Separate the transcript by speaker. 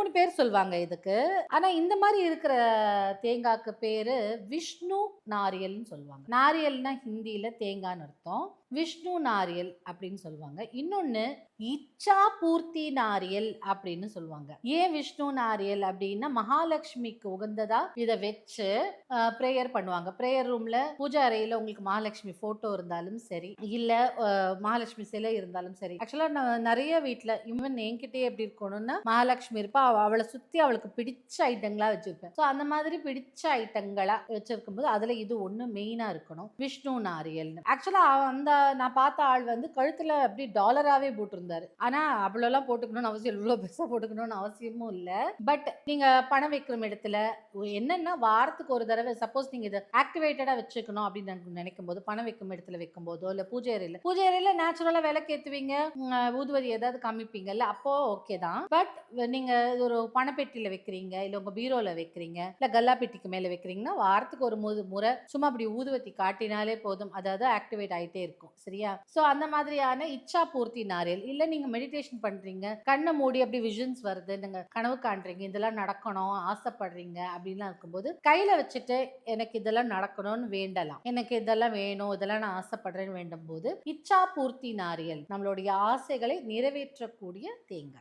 Speaker 1: 3 பேர் சொல்வாங்க இதுக்கு. ஆனா இந்த மாரி இருக்கிற தேங்காய்க்கு பேரு விஷ்ணு நாரியல்ன்னு சொல்லுவாங்க. நாரியல்னா ஹிந்தியில தேங்கான்னு அர்த்தம். விஷ்ணு நாரியல் அப்படின்னு சொல்லுவாங்க. இன்னொன்னு இச்சா பூர்த்தி நாரியல் அப்படின்னு சொல்லுவாங்க. ஏன் விஷ்ணு நாரியல் அப்படின்னா மகாலட்சுமிக்கு உகந்ததா இத வச்சு பிரேயர் பண்ணுவாங்க. பிரேயர் ரூம்ல பூஜை அறையில உங்களுக்கு மகாலட்சுமி போட்டோ இருந்தாலும் சரி, இல்ல மகாலட்சுமி சிலை இருந்தாலும் சரி. ஆக்சுவலா நான் நெறைய வீட்ல ஈவன் என்கிட்டயே எப்படி இருக்கணும்னா மகாலட்சுமி இருப்பா. அவளை சுத்தி அவளுக்கு பிடிச்ச ஐட்டங்களா வச்சிருப்பேன். ஸோ அந்த மாதிரி பிடிச்ச ஐட்டங்களா வச்சிருக்கும்போது அதுல இது ஒண்ணு மெயினா இருக்கணும். விஷ்ணு நாரியல். ஆக்சுவலா அந்த நான் பார்த்த ஆள் வந்து கழுத்துல அப்படி டாலராவே போட்டிருந்தாரு. ஆனா அவ்வளோலாம் போட்டுக்கணும்னு அவசியம், இவ்வளோ பெருசா போட்டுக்கணும்னு அவசியமும் இல்ல. பட் நீங்க பணம் வைக்கிற இடத்துல என்னன்னா வாரத்துக்கு ஒரு தடவை சப்போஸ் நீங்க இதை ஆக்டிவேட்டடா வச்சுக்கணும் அப்படின்னு நினைக்கும் போது பணம் வைக்கும் இடத்துல வைக்கும் போதோ இல்ல பூஜை அறையில நேச்சுரலா விளக்கேத்துவீங்க, ஊதுவதி ஏதாவது காமிப்பீங்கல்ல, அப்போ ஓகே தான். பட் நீங்க ஒரு பணப்பெட்டியில வைக்கிறீங்க, இல்ல உங்க பீரோல வைக்கிறீங்க, இல்ல கல்லா பெட்டிக்கு மேல வைக்கிறீங்கன்னா வாரத்துக்கு ஒரு முறை சும்மா அப்படி ஊதுவத்தி காட்டினாலே போதும், அதாவது ஆக்டிவேட் ஆயிட்டே இருக்கும். சரியா? சோ அந்த மாதிரியான இச்சா பூர்த்தி நாரியல். இல்ல நீங்க மெடிடேஷன் பண்றீங்க, கண்ணை மூடி அப்படி விஷன்ஸ் வருது, நீங்க கனவு காண்றீங்க, இதெல்லாம் நடக்கணும் ஆசைப்படுறீங்க அப்படின்லாம் இருக்கும்போது கையில வச்சுட்டு எனக்கு இதெல்லாம் நடக்கணும்னு வேண்டலாம். எனக்கு இதெல்லாம் வேணும், இதெல்லாம் நான் ஆசைப்படுறேன்னு வேண்டும் போது இச்சா பூர்த்தி நாரியல் நம்மளுடைய ஆசைகளை நிறைவேற்றக்கூடிய தேங்காய்.